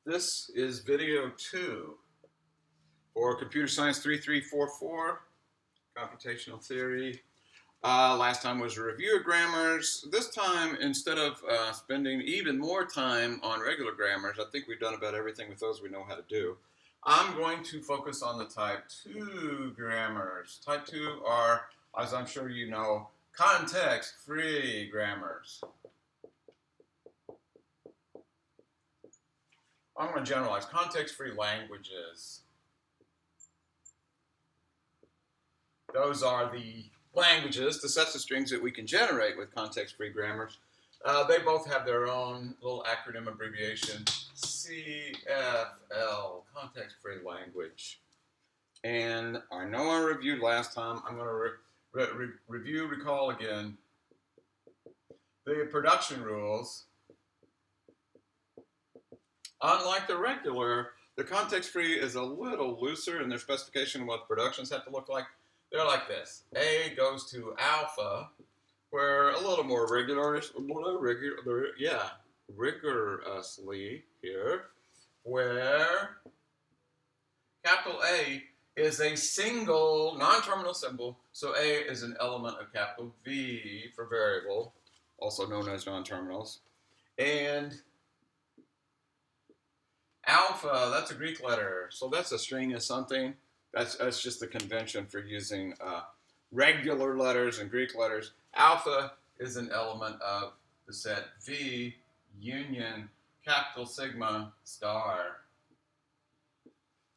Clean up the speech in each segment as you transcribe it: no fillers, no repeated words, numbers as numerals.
This is video 2 for Computer Science 3344, Computational Theory. Last time was a review of grammars. This time, instead of spending even more time on regular grammars, I think we've done about everything with those we know how to do. I'm going to focus on the type 2 grammars. Type 2 are, as I'm sure you know, context-free grammars. I'm going to generalize context-free languages. Those are the languages, the sets of strings that we can generate with context-free grammars. They both have their own little acronym abbreviation, CFL, context-free language. And I know I reviewed last time. I'm going to recall again the production rules. Unlike the regular, the context-free is a little looser in their specification of what productions have to look like. They're like this. A goes to alpha, where a little more rigorously here, where capital A is a single non-terminal symbol, so A is an element of capital V for variable, also known as non-terminals. And alpha, that's a Greek letter, so that's a string of something. That's just the convention for using regular letters and Greek letters. Alpha is an element of the set V union capital sigma star,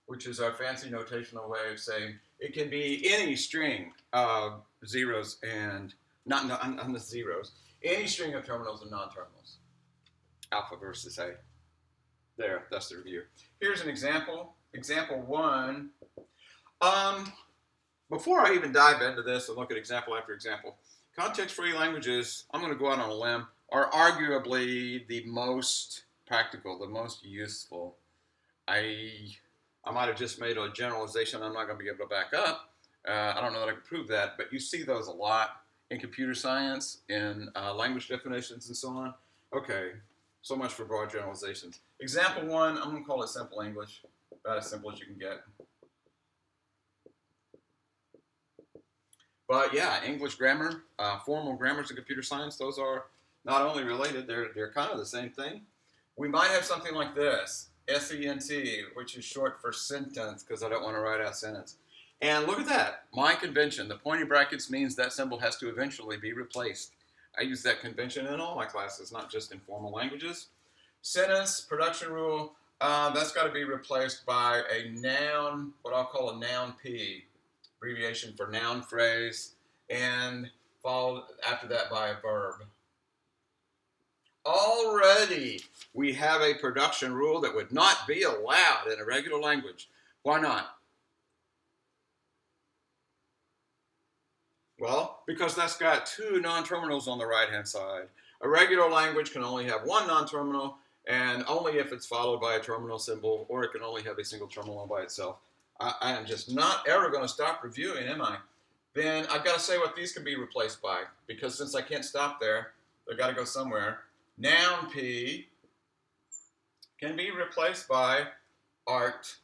which is our fancy notational way of saying it can be any string of zeros and not on the zeros, any string of terminals and non-terminals. Alpha versus A. There, that's the review. Here's an example. Example 1. Before I even dive into this and look at example after example, context-free languages, I'm going to go out on a limb, are arguably the most practical, the most useful. I might have just made a generalization I'm not going to be able to back up. I don't know that I can prove that, but you see those a lot in computer science, in language definitions, and so on. Okay, so much for broad generalizations. Example 1, I'm going to call it simple English, about as simple as you can get. But yeah, English grammar, formal grammars in computer science, those are not only related, they're kind of the same thing. We might have something like this, SENT, which is short for sentence, because I don't want to write out sentence. And look at that, my convention. The pointy brackets means that symbol has to eventually be replaced. I use that convention in all my classes, not just in formal languages. Sentence, production rule, that's got to be replaced by a noun, what I'll call a noun P, abbreviation for noun phrase, and followed after that by a verb. Already, we have a production rule that would not be allowed in a regular language. Why not? Well, because that's got 2 non-terminals on the right-hand side. A regular language can only have 1 non-terminal, and only if it's followed by a terminal symbol, or it can only have a single terminal all by itself. I am just not ever going to stop reviewing, am I? Then I've got to say what these can be replaced by, because since I can't stop there, they've got to go somewhere. Noun P can be replaced by art,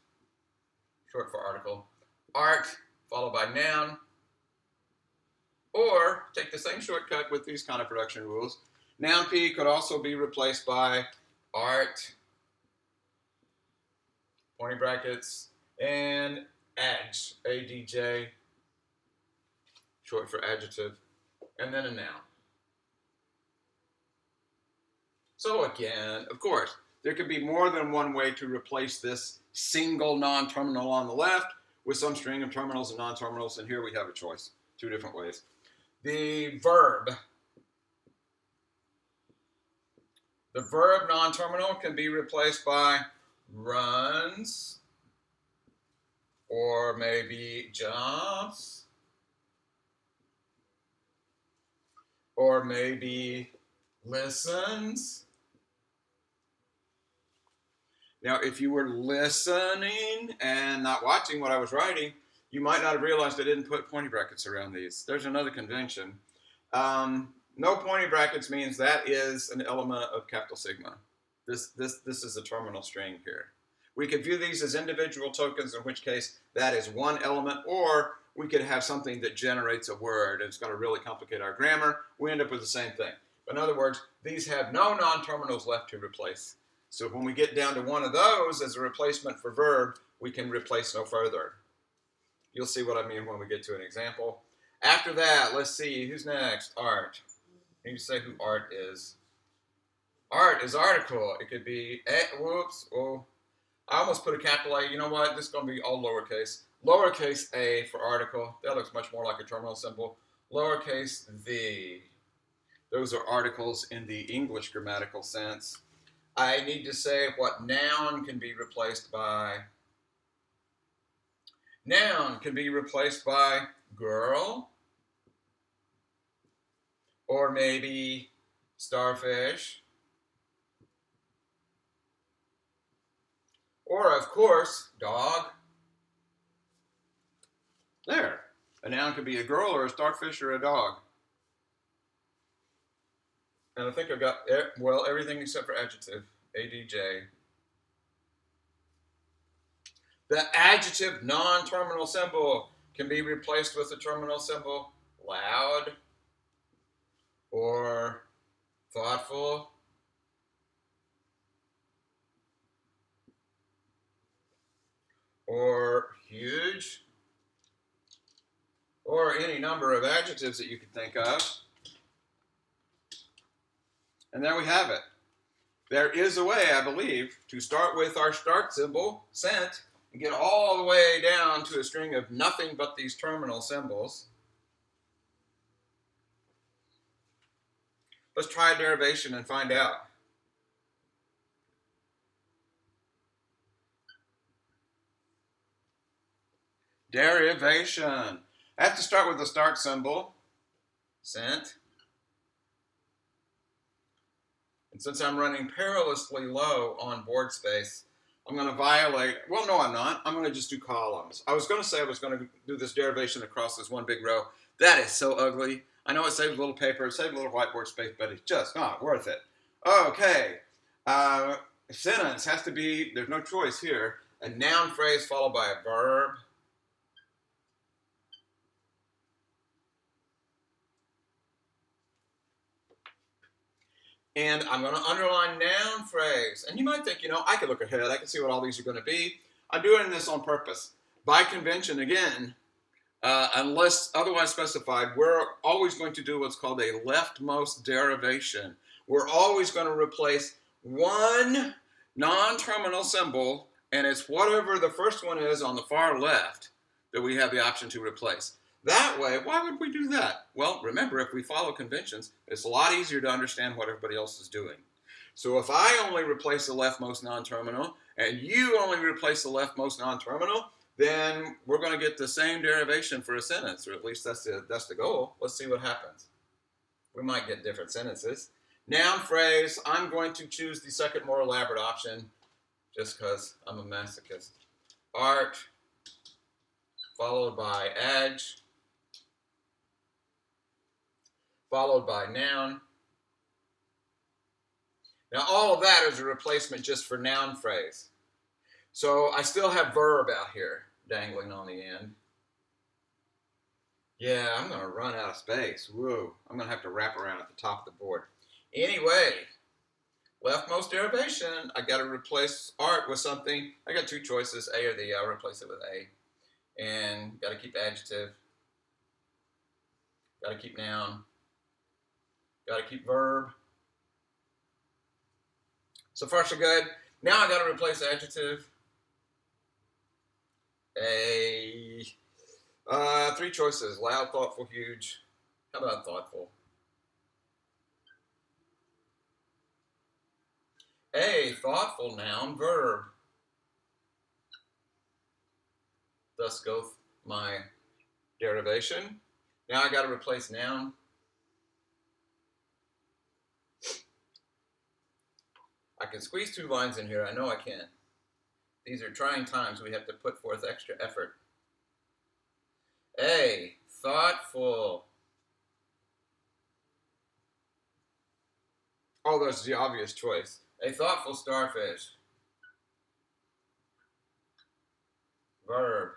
short for article. Art followed by noun. Or take the same shortcut with these kind of production rules. Noun P could also be replaced by art, pointy brackets, and adj, A-D-J, short for adjective, and then a noun. So again, of course, there could be more than one way to replace this single non-terminal on the left with some string of terminals and non-terminals, and here we have a choice, 2 different ways. The verb non-terminal can be replaced by runs, or maybe jumps, or maybe listens. Now, if you were listening and not watching what I was writing, you might not have realized I didn't put pointy brackets around these. There's another convention. No pointy brackets means that is an element of capital sigma. This is a terminal string here. We could view these as individual tokens, in which case that is one element, or we could have something that generates a word. It's going to really complicate our grammar. We end up with the same thing. But in other words, these have no non-terminals left to replace. So when we get down to one of those as a replacement for verb, we can replace no further. You'll see what I mean when we get to an example. After that, let's see, who's next? Art. You say who art is. Art is article. It could be, whoops, oh, I almost put a capital A. You know what? This is going to be all lowercase. Lowercase a for article. That looks much more like a terminal symbol. Lowercase the. Those are articles in the English grammatical sense. I need to say what noun can be replaced by. Noun can be replaced by girl, or maybe starfish, or of course, dog. There. A noun could be a girl or a starfish or a dog. And I think I've got, well, everything except for adjective, ADJ. The adjective non-terminal symbol can be replaced with the terminal symbol loud or thoughtful or huge or any number of adjectives that you could think of. And there we have it. There is a way, I believe, to start with our start symbol, cent, and get all the way down to a string of nothing but these terminal symbols. Let's try a derivation and find out. Derivation. I have to start with the start symbol, cent. And since I'm running perilously low on board space, I'm going to violate, well, no, I'm not. I'm going to just do columns. I was going to say I was going to do this derivation across this one big row. That is so ugly. I know it saves a little paper, it saves a little whiteboard space, but it's just not worth it. Okay. Sentence has to be, there's no choice here, a noun phrase followed by a verb. And I'm going to underline noun phrase. And you might think, I could look ahead. I can see what all these are going to be. I'm doing this on purpose. By convention, again, unless otherwise specified, we're always going to do what's called a leftmost derivation. We're always going to replace one non-terminal symbol, and it's whatever the first one is on the far left that we have the option to replace. That way, why would we do that? Well, remember, if we follow conventions, it's a lot easier to understand what everybody else is doing. So if I only replace the leftmost non-terminal, and you only replace the leftmost non-terminal, then we're going to get the same derivation for a sentence, or at least that's the goal. Let's see what happens. We might get different sentences. Noun phrase, I'm going to choose the second more elaborate option, just because I'm a masochist. Art, followed by edge, followed by noun. Now all of that is a replacement just for noun phrase. So I still have verb out here dangling on the end. Yeah, I'm going to run out of space. Whoa, I'm going to have to wrap around at the top of the board. Anyway, leftmost derivation, I got to replace art with something. I got two choices, A or the. I'll replace it with A. And got to keep adjective. Got to keep noun. Got to keep verb. So far, so good. Now I got to replace adjective. Three choices: loud, thoughtful, huge. How about thoughtful? A, thoughtful, noun, verb. Thus goeth my derivation. Now I got to replace noun. I can squeeze two lines in here. I know I can. These are trying times. We have to put forth extra effort. A, thoughtful. Oh, that's the obvious choice. A thoughtful starfish. Verb.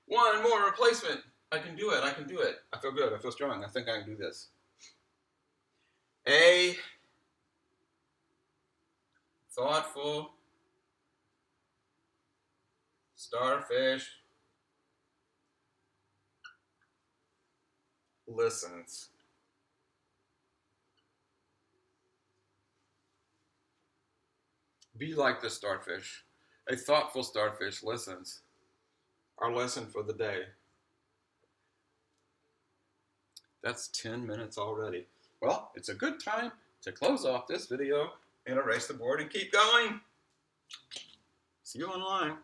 One more replacement. I can do it. I can do it. I feel good. I feel strong. I think I can do this. A thoughtful starfish listens. Be like the starfish. A thoughtful starfish listens. Our lesson for the day. That's 10 minutes already. Well, it's a good time to close off this video and erase the board and keep going. See you online.